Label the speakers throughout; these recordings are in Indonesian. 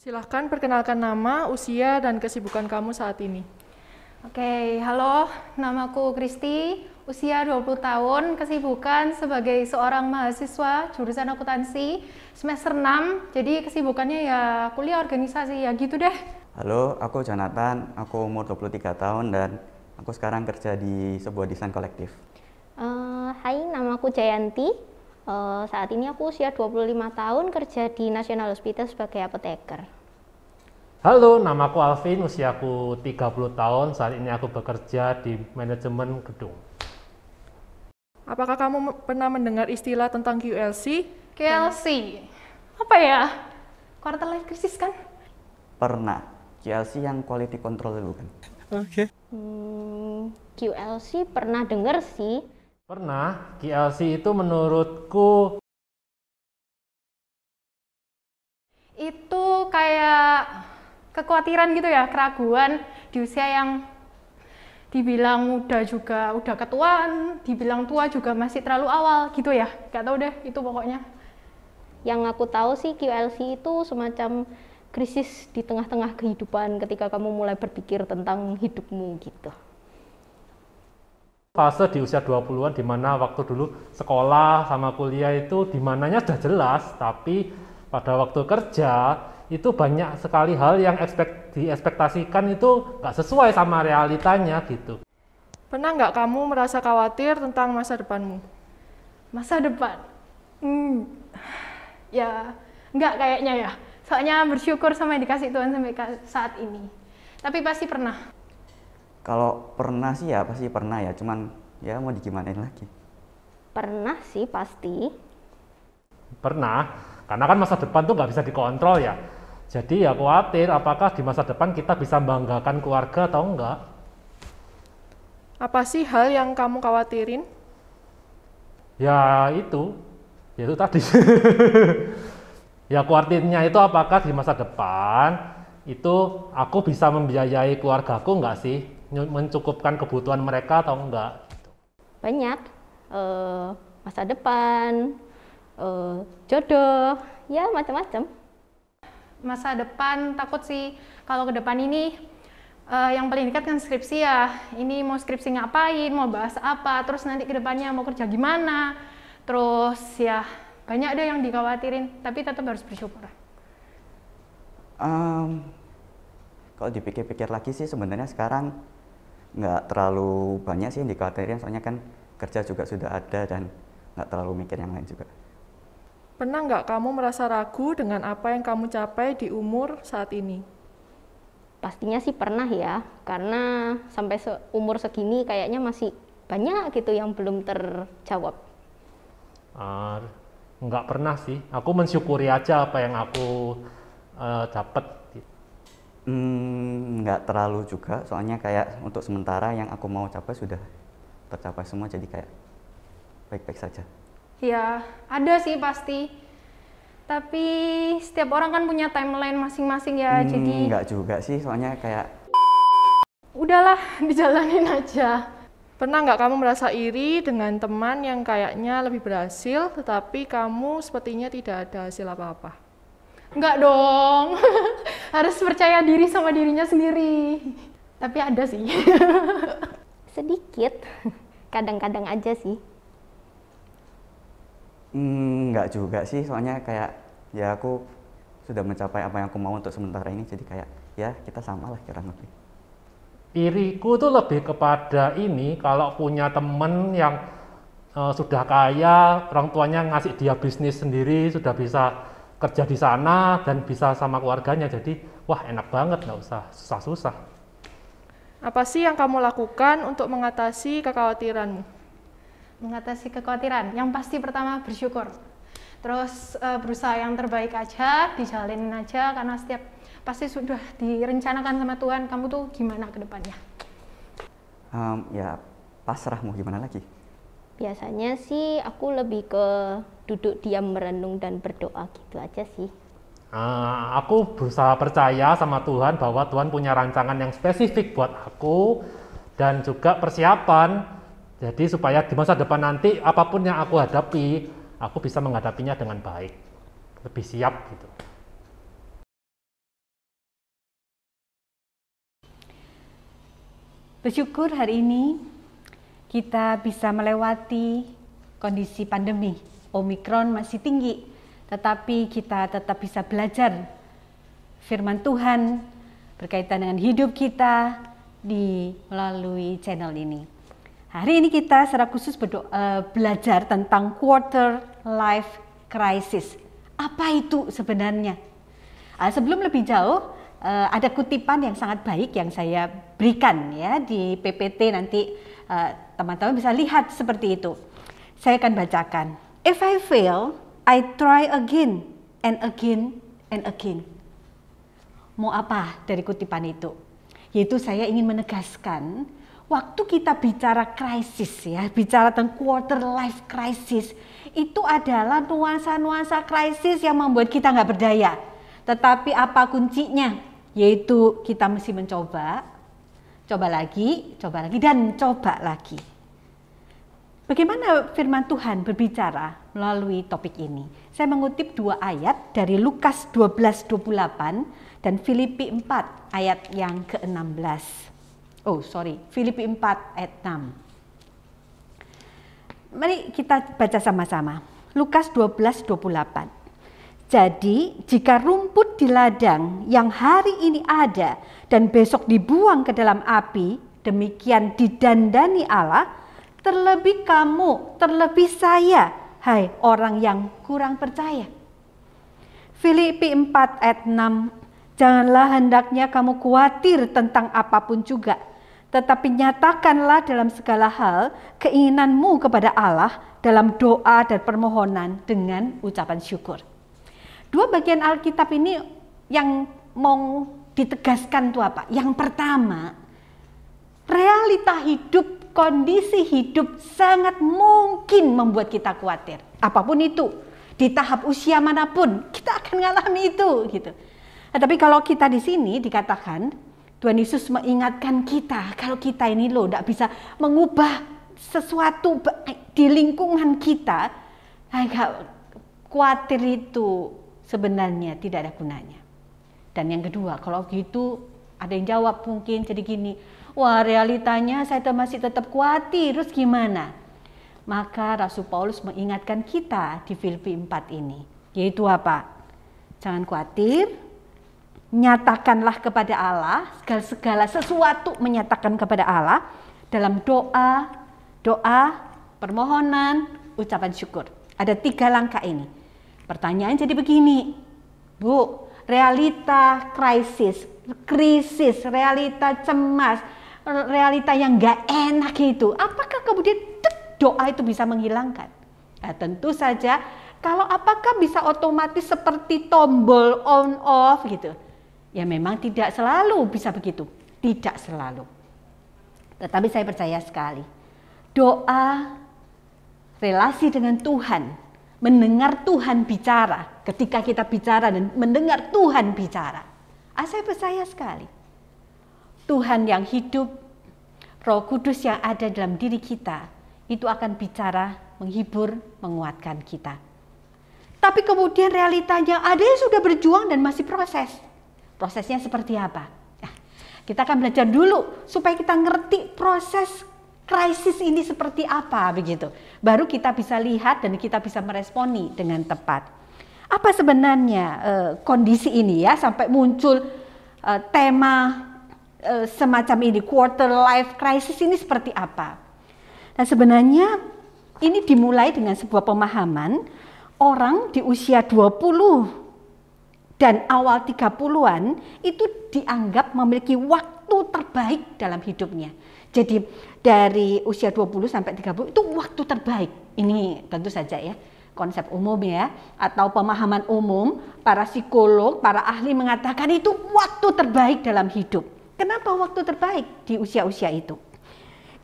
Speaker 1: Silahkan perkenalkan nama, usia, dan kesibukan kamu saat ini.
Speaker 2: Oke, halo, namaku Kristi, usia 20 tahun, kesibukan sebagai seorang mahasiswa jurusan akuntansi semester 6, jadi kesibukannya ya kuliah organisasi ya gitu deh.
Speaker 3: Halo, aku Jonathan, aku umur 23 tahun dan aku sekarang kerja di sebuah desain kolektif.
Speaker 4: Hai, namaku Jayanti. Saat ini aku usia 25 tahun, kerja di National Hospital sebagai apoteker.
Speaker 5: Halo, namaku Alvin, usiaku 30 tahun, saat ini aku bekerja di manajemen gedung.
Speaker 1: Apakah kamu pernah mendengar istilah tentang QLC?
Speaker 2: KLC, apa ya? Quarter life crisis kan?
Speaker 3: Pernah, QLC yang quality control dulu kan?
Speaker 4: QLC pernah dengar sih.
Speaker 5: Pernah, QLC itu menurutku
Speaker 2: Itu kayak kekhawatiran gitu ya, keraguan di usia yang dibilang muda juga udah ketuaan, dibilang tua juga masih terlalu awal gitu ya. Gak tau deh, itu pokoknya.
Speaker 4: Yang aku tahu sih QLC itu semacam krisis di tengah-tengah kehidupan ketika kamu mulai berpikir tentang hidupmu gitu.
Speaker 5: fase di usia 20-an di mana waktu dulu sekolah sama kuliah itu di mananya sudah jelas, tapi pada waktu kerja itu banyak sekali hal yang diekspektasikan itu nggak sesuai sama realitanya gitu.
Speaker 1: Pernah nggak kamu merasa khawatir tentang masa depanmu?
Speaker 2: Masa depan? Ya, enggak kayaknya ya. Soalnya bersyukur sama yang dikasih Tuhan sampai saat ini. Tapi pasti pernah.
Speaker 3: Kalau pernah sih ya pasti pernah ya, cuman ya mau digimanain lagi.
Speaker 4: Pernah sih pasti.
Speaker 5: Pernah, karena kan masa depan tuh nggak bisa dikontrol ya. Jadi ya khawatir apakah di masa depan kita bisa membanggakan keluarga atau enggak.
Speaker 1: Apa sih hal yang kamu khawatirin?
Speaker 5: Ya itu tadi. Ya khawatirnya itu apakah di masa depan itu aku bisa membiayai keluargaku enggak sih? Mencukupkan kebutuhan mereka atau enggak?
Speaker 4: Banyak. Masa depan, jodoh, ya macam-macam.
Speaker 2: Masa depan takut sih kalau ke depan ini yang paling dekat kan skripsi ya. Ini mau skripsi ngapain, mau bahas apa, terus nanti ke depannya mau kerja gimana. Terus ya banyak deh yang dikhawatirin, tapi tetap harus bersyukur.
Speaker 3: Kalau dipikir-pikir lagi sih sebenarnya sekarang nggak terlalu banyak sih yang dikhawatirin, soalnya kan kerja juga sudah ada dan nggak terlalu mikir yang lain juga.
Speaker 1: Pernah nggak kamu merasa ragu dengan apa yang kamu capai di umur saat ini?
Speaker 4: Pastinya sih pernah ya, karena sampai umur segini kayaknya masih banyak gitu yang belum terjawab.
Speaker 5: Nggak pernah sih, aku mensyukuri aja apa yang aku dapat.
Speaker 3: Nggak terlalu juga, soalnya kayak untuk sementara yang aku mau capai sudah tercapai semua, jadi kayak baik-baik saja.
Speaker 2: Ya ada sih pasti, tapi setiap orang kan punya timeline masing-masing ya, jadi
Speaker 3: Nggak juga sih, soalnya kayak
Speaker 2: udahlah dijalanin aja.
Speaker 1: Pernah nggak kamu merasa iri dengan teman yang kayaknya lebih berhasil, tetapi kamu sepertinya tidak ada hasil apa-apa?
Speaker 2: Enggak dong, harus percaya diri sama dirinya sendiri. Tapi ada sih.
Speaker 4: Sedikit, kadang-kadang aja sih.
Speaker 3: nggak juga sih, soalnya kayak ya aku sudah mencapai apa yang aku mau untuk sementara ini, jadi kayak ya kita sama lah kurang lebih.
Speaker 5: Iriku tuh lebih kepada ini, kalau punya temen yang sudah kaya, orang tuanya ngasih dia bisnis sendiri, sudah bisa kerja di sana dan bisa sama keluarganya, jadi wah enak banget, nggak usah susah-susah.
Speaker 1: Apa sih yang kamu lakukan untuk mengatasi kekhawatiranmu?
Speaker 2: Mengatasi kekhawatiran, yang pasti pertama bersyukur. Terus berusaha yang terbaik aja, dijalanin aja, karena setiap pasti sudah direncanakan sama Tuhan, kamu tuh gimana ke depannya.
Speaker 3: Ya pasrah, mau gimana lagi.
Speaker 4: Biasanya sih aku lebih ke duduk diam merenung dan berdoa gitu aja sih.
Speaker 5: Aku berusaha percaya sama Tuhan bahwa Tuhan punya rancangan yang spesifik buat aku dan juga persiapan. Jadi supaya di masa depan nanti apapun yang aku hadapi, aku bisa menghadapinya dengan baik, lebih siap gitu.
Speaker 6: Bersyukur hari ini kita bisa melewati kondisi pandemi. Omikron masih tinggi, tetapi kita tetap bisa belajar firman Tuhan berkaitan dengan hidup kita melalui channel ini. Hari ini kita secara khusus belajar tentang quarter life crisis. Apa itu sebenarnya? Sebelum lebih jauh, ada kutipan yang sangat baik yang saya berikan ya di PPT, nanti teman-teman bisa lihat seperti itu. Saya akan bacakan. If I fail, I try again and again and again. Mau apa dari kutipan itu? Yaitu saya ingin menegaskan, waktu kita bicara krisis ya, bicara tentang quarter life crisis, itu adalah nuansa-nuansa krisis yang membuat kita nggak berdaya. Tetapi apa kuncinya? Yaitu kita mesti mencoba, coba lagi, dan coba lagi. Bagaimana firman Tuhan berbicara melalui topik ini? Saya mengutip 2 ayat dari Lukas 12:28 dan Filipi 4 ayat yang ke-16. Filipi 4 ayat 6. Mari kita baca sama-sama. Lukas 12:28. Jadi, jika rumput di ladang yang hari ini ada dan besok dibuang ke dalam api, demikian didandani Allah, terlebih kamu, terlebih saya, hai orang yang kurang percaya. Filipi 4 ayat 6. Janganlah hendaknya kamu khawatir tentang apapun juga, tetapi nyatakanlah dalam segala hal keinginanmu kepada Allah dalam doa dan permohonan dengan ucapan syukur. 2 bagian Alkitab ini yang mau ditegaskan itu apa? Yang pertama, realita hidup, kondisi hidup sangat mungkin membuat kita khawatir. Apapun itu, di tahap usia manapun, kita akan mengalami itu gitu. Tapi kalau kita di sini dikatakan, Tuhan Yesus mengingatkan kita, kalau kita ini tidak bisa mengubah sesuatu di lingkungan kita, khawatir itu sebenarnya tidak ada gunanya. Dan yang kedua, kalau gitu ada yang jawab mungkin jadi gini, wah realitanya saya masih tetap khawatir, terus gimana? Maka Rasul Paulus mengingatkan kita di Filipi 4 ini, yaitu apa? Jangan khawatir, nyatakanlah kepada Allah, segala sesuatu menyatakan kepada Allah dalam doa, permohonan, ucapan syukur. Ada 3 langkah ini. Pertanyaan jadi begini, Bu, realita krisis, realita cemas, realita yang gak enak itu, apakah kemudian doa itu bisa menghilangkan? Tentu saja, apakah bisa otomatis seperti tombol on off gitu? Ya memang tidak selalu bisa begitu, tidak selalu. Tetapi saya percaya sekali, doa, relasi dengan Tuhan, mendengar Tuhan bicara, ketika kita bicara dan mendengar Tuhan bicara, saya percaya sekali, Tuhan yang hidup, Roh Kudus yang ada dalam diri kita, itu akan bicara, menghibur, menguatkan kita. Tapi kemudian realitanya ada yang sudah berjuang dan masih proses. Prosesnya seperti apa? Nah, kita akan belajar dulu supaya kita ngerti proses krisis ini seperti apa begitu. Baru kita bisa lihat dan kita bisa meresponi dengan tepat. Apa sebenarnya kondisi ini ya sampai muncul tema semacam ini, quarter life crisis ini seperti apa? Nah, sebenarnya ini dimulai dengan sebuah pemahaman orang di usia 20 dan awal 30-an itu dianggap memiliki waktu terbaik dalam hidupnya. Jadi dari usia 20 sampai 30 itu waktu terbaik. Ini tentu saja ya konsep umum ya, atau pemahaman umum, para psikolog, para ahli mengatakan itu waktu terbaik dalam hidup. Kenapa waktu terbaik di usia-usia itu?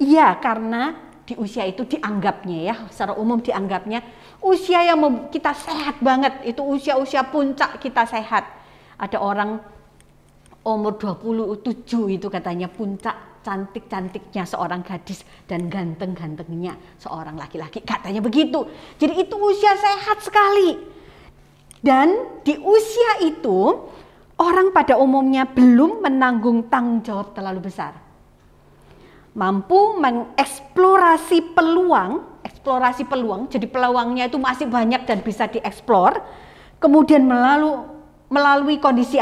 Speaker 6: Iya, karena di usia itu dianggapnya ya, secara umum dianggapnya usia yang kita sehat banget, itu usia-usia puncak kita sehat. Ada orang umur 27 itu katanya puncak cantik-cantiknya seorang gadis dan ganteng-gantengnya seorang laki-laki, katanya begitu. Jadi itu usia sehat sekali. Dan di usia itu orang pada umumnya belum menanggung tanggung jawab terlalu besar. mampu mengeksplorasi peluang, jadi peluangnya itu masih banyak dan bisa dieksplor, kemudian melalui kondisi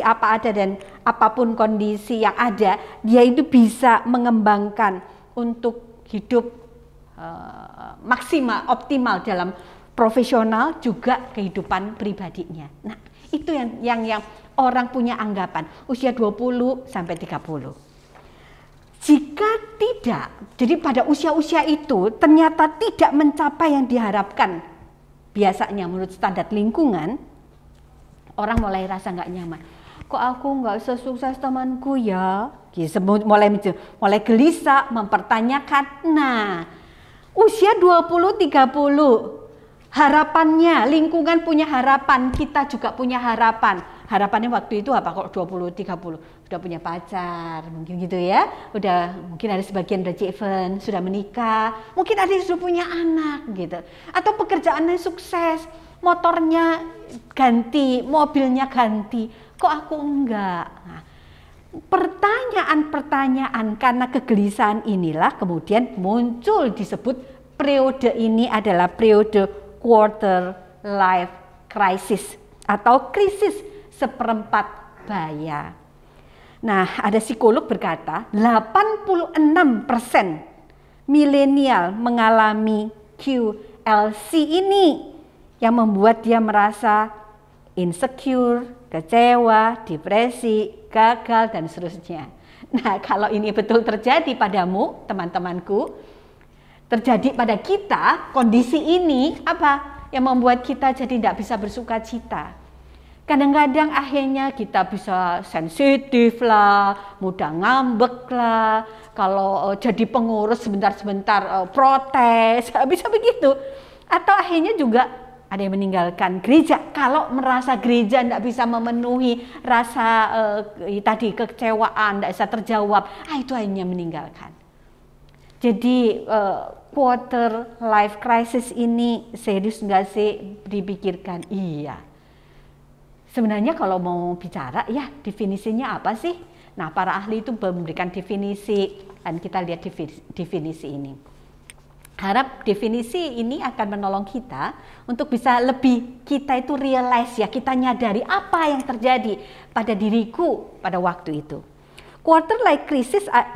Speaker 6: apa ada dan apapun kondisi yang ada, dia itu bisa mengembangkan untuk hidup maksimal, optimal dalam profesional juga kehidupan pribadinya. Nah, itu yang orang punya anggapan usia 20 sampai 30. Jika tidak, jadi pada usia-usia itu ternyata tidak mencapai yang diharapkan, biasanya menurut standar lingkungan, orang mulai rasa nggak nyaman. Kok aku nggak sesukses temanku ya? Mulai gelisah, mempertanyakan. Nah, usia 20-30, harapannya, lingkungan punya harapan, kita juga punya harapan. Harapannya waktu itu apa? Kok 20-30 udah punya pacar, mungkin gitu ya. Mungkin ada sebagian udah event, sudah menikah, mungkin ada yang sudah punya anak gitu. Atau pekerjaannya sukses, motornya ganti, mobilnya ganti. Kok aku enggak? Nah, pertanyaan-pertanyaan karena kegelisahan inilah kemudian muncul disebut periode ini adalah periode quarter life crisis atau krisis seperempat baya. Nah, ada psikolog berkata 86% milenial mengalami QLC ini yang membuat dia merasa insecure, kecewa, depresi, gagal, dan seterusnya. Nah, kalau ini betul terjadi padamu, teman-temanku, terjadi pada kita, kondisi ini apa yang membuat kita jadi tidak bisa bersuka cita. Kadang-kadang akhirnya kita bisa sensitif lah, mudah ngambek lah, kalau jadi pengurus sebentar-sebentar protes, bisa begitu. Atau akhirnya juga ada yang meninggalkan gereja kalau merasa gereja tidak bisa memenuhi rasa tadi kekecewaan, tidak bisa terjawab, itu akhirnya meninggalkan. Jadi quarter life crisis ini serius nggak sih dipikirkan? Iya. Sebenarnya kalau mau bicara ya definisinya apa sih? Nah, para ahli itu memberikan definisi dan kita lihat definisi ini. Harap definisi ini akan menolong kita untuk bisa lebih kita itu realize ya, kita nyadari apa yang terjadi pada diriku pada waktu itu. Quarter life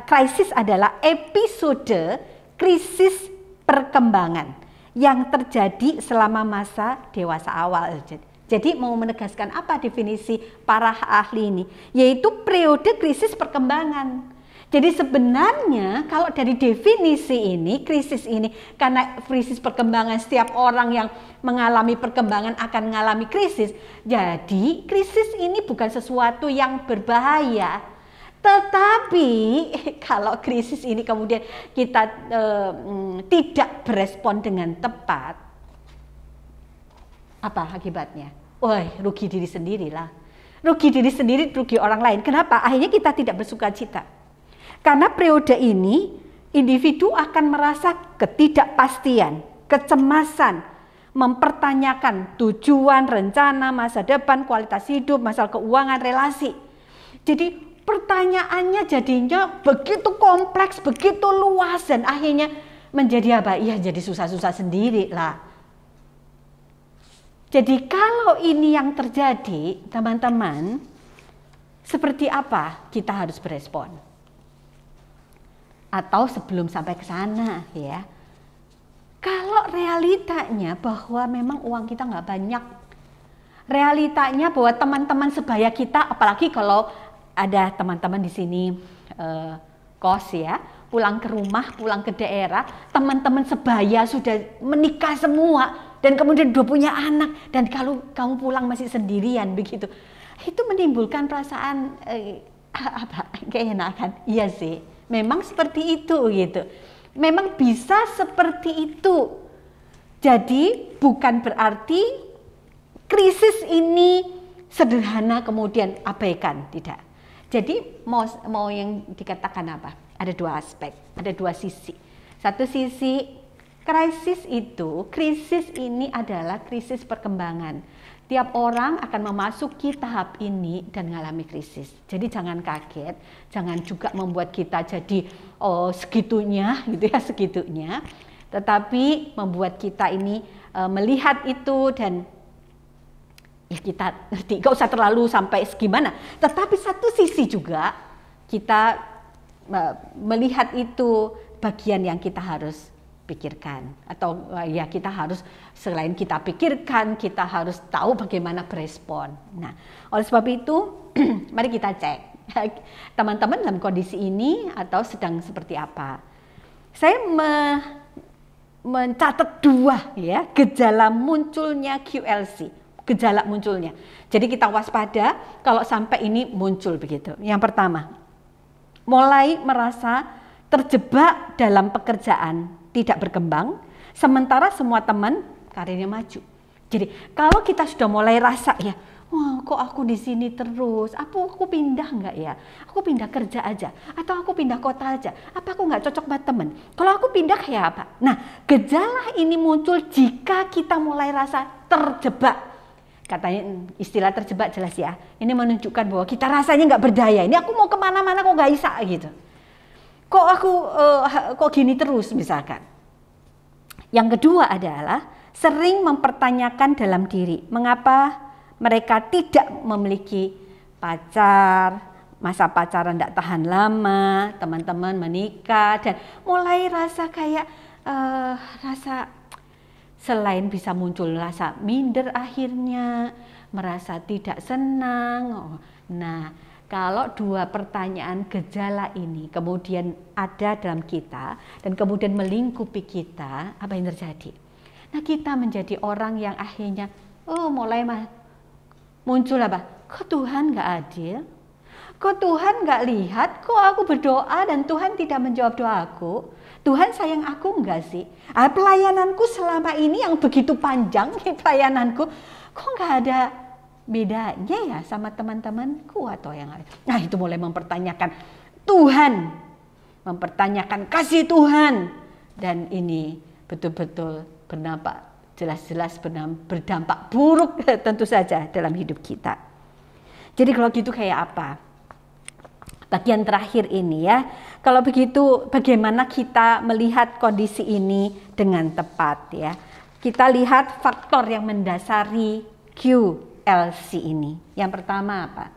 Speaker 6: crisis adalah episode krisis perkembangan yang terjadi selama masa dewasa awal. Jadi mau menegaskan apa definisi para ahli ini? Yaitu periode krisis perkembangan. Jadi sebenarnya kalau dari definisi ini, krisis ini, karena krisis perkembangan setiap orang yang mengalami perkembangan akan mengalami krisis. Jadi krisis ini bukan sesuatu yang berbahaya. Tetapi kalau krisis ini kemudian kita tidak berespon dengan tepat, apa akibatnya? Woi, rugi diri sendiri lah. Rugi diri sendiri, rugi orang lain. Kenapa? Akhirnya kita tidak bersuka cita. Karena periode ini, individu akan merasa ketidakpastian, kecemasan, mempertanyakan tujuan, rencana, masa depan, kualitas hidup, masalah keuangan, relasi. Jadi pertanyaannya jadinya begitu kompleks, begitu luas, dan akhirnya menjadi apa? Ya jadi susah-susah sendiri lah. Jadi kalau ini yang terjadi, teman-teman, seperti apa kita harus berespon? Atau sebelum sampai ke sana ya, kalau realitanya bahwa memang uang kita nggak banyak, realitanya bahwa teman-teman sebaya kita, apalagi kalau ada teman-teman di sini kos ya, pulang ke rumah, pulang ke daerah, teman-teman sebaya sudah menikah semua, dan kemudian udah punya anak, dan kalau kamu pulang masih sendirian begitu, itu menimbulkan perasaan keenakan. Iya sih, memang seperti itu gitu. Memang bisa seperti itu. Jadi bukan berarti krisis ini sederhana kemudian abaikan, tidak. Jadi mau yang dikatakan apa? Ada dua aspek, ada dua sisi. Satu sisi krisis ini adalah krisis perkembangan. Tiap orang akan memasuki tahap ini dan mengalami krisis. Jadi jangan kaget, jangan juga membuat kita jadi segitunya gitu ya, segitunya. Tetapi membuat kita ini melihat itu dan ya kita ngerti, gak usah terlalu sampai segimana. Tetapi satu sisi juga kita melihat itu bagian yang kita harus pikirkan, atau ya kita harus, selain kita pikirkan, kita harus tahu bagaimana berespon. Nah, oleh sebab itu mari kita cek teman-teman dalam kondisi ini atau sedang seperti apa. Saya mencatat 2 ya gejala munculnya QLC, gejala munculnya. Jadi kita waspada kalau sampai ini muncul begitu. Yang pertama, mulai merasa terjebak dalam pekerjaan, tidak berkembang, sementara semua teman karirnya maju. Jadi kalau kita sudah mulai rasa ya, wah kok aku di sini terus, aku pindah nggak ya? Aku pindah kerja aja, atau aku pindah kota aja, apa aku nggak cocok sama temen? Kalau aku pindah kayak apa? Nah, gejala ini muncul jika kita mulai rasa terjebak. Katanya istilah terjebak jelas ya, ini menunjukkan bahwa kita rasanya nggak berdaya. Ini aku mau kemana-mana kok nggak bisa gitu. Kok aku kok gini terus misalkan. Yang kedua adalah sering mempertanyakan dalam diri, mengapa mereka tidak memiliki pacar, masa pacaran tidak tahan lama, teman-teman menikah, dan mulai rasa kayak rasa selain bisa muncul rasa minder akhirnya, merasa tidak senang. Nah, kalau 2 pertanyaan gejala ini kemudian ada dalam kita dan kemudian melingkupi kita, apa yang terjadi? Nah, kita menjadi orang yang akhirnya mulai muncul apa? Kok Tuhan nggak adil? Kok Tuhan nggak lihat? Kok aku berdoa dan Tuhan tidak menjawab doaku? Tuhan sayang aku enggak sih? Pelayananku selama ini yang begitu panjang, pelayananku, kok nggak ada bedanya ya sama teman-temanku atau yang lain. Nah, itu mulai mempertanyakan Tuhan, mempertanyakan kasih Tuhan, dan ini betul-betul berdampak, jelas-jelas berdampak buruk tentu saja dalam hidup kita. Jadi kalau gitu kayak apa? Bagian terakhir ini ya, kalau begitu bagaimana kita melihat kondisi ini dengan tepat ya. Kita lihat faktor yang mendasari QLC ini. Yang pertama apa?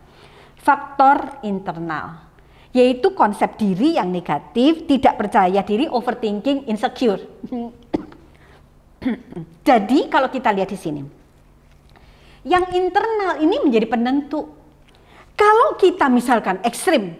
Speaker 6: Faktor internal, yaitu konsep diri yang negatif, tidak percaya diri, overthinking, insecure. Jadi kalau kita lihat di sini, yang internal ini menjadi penentu. Kalau kita misalkan ekstrim,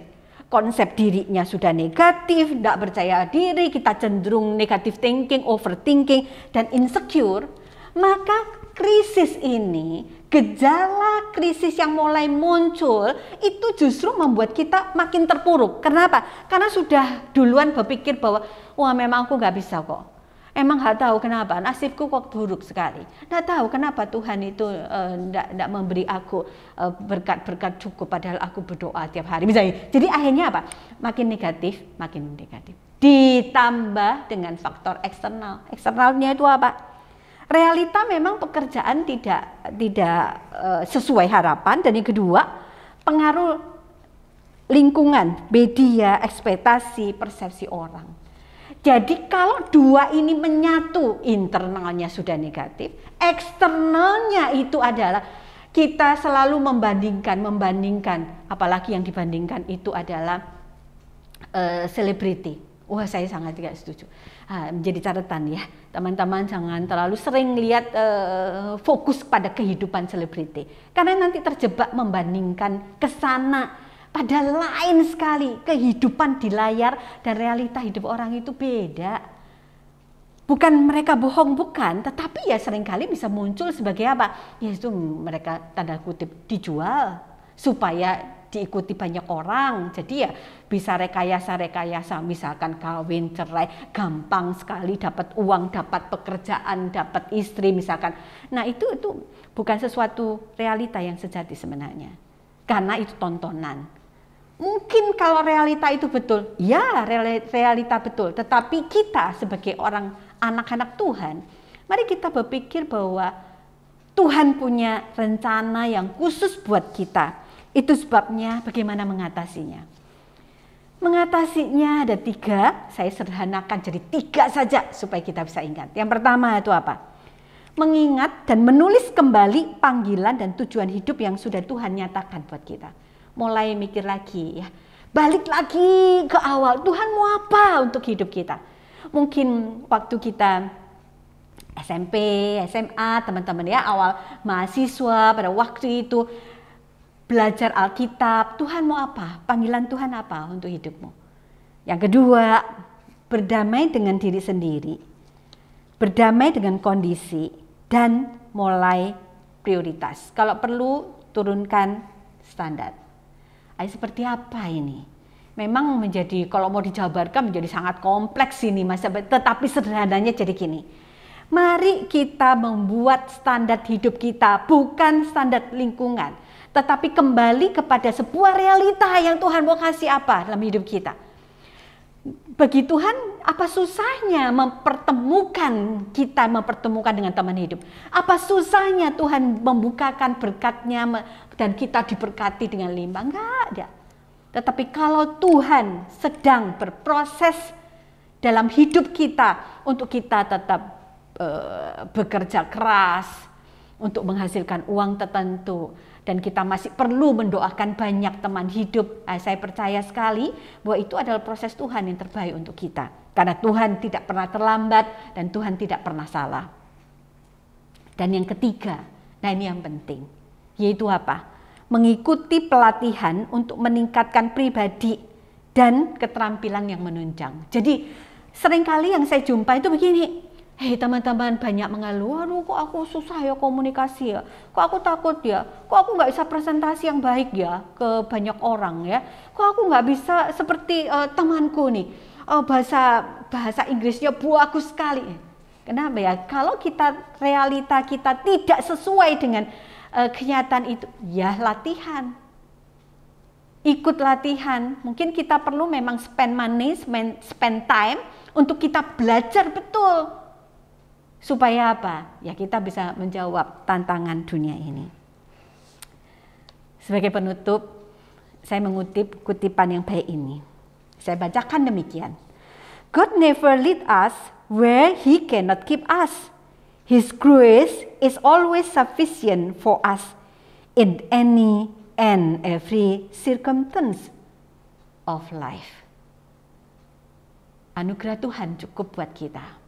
Speaker 6: konsep dirinya sudah negatif, tidak percaya diri, kita cenderung negative thinking, overthinking, dan insecure, maka krisis ini, gejala krisis yang mulai muncul itu justru membuat kita makin terpuruk. Kenapa? Karena sudah duluan berpikir bahwa wah memang aku nggak bisa kok. Emang nggak tahu kenapa nasibku kok buruk sekali. Nggak tahu kenapa Tuhan itu nggak memberi aku berkat-berkat cukup padahal aku berdoa tiap hari. Misalnya. Jadi akhirnya apa? Makin negatif, makin negatif. Ditambah dengan faktor eksternal. Eksternalnya itu apa? Realita memang pekerjaan tidak sesuai harapan, dan yang kedua pengaruh lingkungan, media, ekspektasi, persepsi orang. Jadi kalau 2 ini menyatu, internalnya sudah negatif, eksternalnya itu adalah kita selalu membandingkan, apalagi yang dibandingkan itu adalah selebriti. Wah, saya sangat tidak setuju. Menjadi catatan ya, teman-teman jangan terlalu sering lihat fokus pada kehidupan selebriti, karena nanti terjebak membandingkan ke sana. Padahal lain sekali kehidupan di layar dan realita hidup orang itu beda. Bukan mereka bohong, bukan, tetapi ya seringkali bisa muncul sebagai apa? Ya itu mereka tanda kutip dijual supaya diikuti banyak orang. Jadi ya bisa rekayasa-rekayasa, misalkan kawin, cerai, gampang sekali dapat uang, dapat pekerjaan, dapat istri misalkan. Nah itu bukan sesuatu realita yang sejati sebenarnya. Karena itu tontonan. Mungkin kalau realita itu betul, ya realita betul. Tetapi kita sebagai orang anak-anak Tuhan, mari kita berpikir bahwa Tuhan punya rencana yang khusus buat kita. Itu sebabnya bagaimana mengatasinya. Mengatasinya ada 3, saya sederhanakan jadi 3 saja supaya kita bisa ingat. Yang pertama itu apa? Mengingat dan menulis kembali panggilan dan tujuan hidup yang sudah Tuhan nyatakan buat kita. Mulai mikir lagi ya, balik lagi ke awal, Tuhan mau apa untuk hidup kita. Mungkin waktu kita SMP, SMA, teman-teman ya, awal mahasiswa pada waktu itu belajar Alkitab, Tuhan mau apa? Panggilan Tuhan apa untuk hidupmu? Yang kedua, berdamai dengan diri sendiri, berdamai dengan kondisi, dan mulai prioritas. Kalau perlu, turunkan standar. Seperti apa ini? Memang menjadi, kalau mau dijabarkan menjadi sangat kompleks ini, Mas. Tetapi sederhananya jadi gini. Mari kita membuat standar hidup kita, bukan standar lingkungan, tetapi kembali kepada sebuah realita yang Tuhan mau kasih apa dalam hidup kita. Bagi Tuhan, apa susahnya kita mempertemukan dengan teman hidup? Apa susahnya Tuhan membukakan berkat-Nya dan kita diberkati dengan limpah? Enggak ada. Tetapi kalau Tuhan sedang berproses dalam hidup kita untuk kita tetap bekerja keras untuk menghasilkan uang tertentu, dan kita masih perlu mendoakan banyak teman hidup, saya percaya sekali bahwa itu adalah proses Tuhan yang terbaik untuk kita, karena Tuhan tidak pernah terlambat dan Tuhan tidak pernah salah. Dan yang ketiga, nah ini yang penting, yaitu apa? Mengikuti pelatihan untuk meningkatkan pribadi dan keterampilan yang menunjang. Jadi seringkali yang saya jumpa itu begini, hei teman-teman banyak mengeluh, aduh kok aku susah ya komunikasi ya, kok aku takut ya, kok aku nggak bisa presentasi yang baik ya ke banyak orang ya, kok aku nggak bisa seperti temanku nih, bahasa Inggrisnya bagus sekali. Kenapa ya? Kalau realita kita tidak sesuai dengan kenyataan itu, ya latihan. Ikut latihan, mungkin kita perlu memang spend money, spend time untuk kita belajar betul. Supaya apa? Ya kita bisa menjawab tantangan dunia ini. Sebagai penutup, saya mengutip kutipan yang baik ini. Saya bacakan demikian. God never lead us where He cannot keep us. His grace is always sufficient for us in any and every circumstance of life. Anugerah Tuhan cukup buat kita.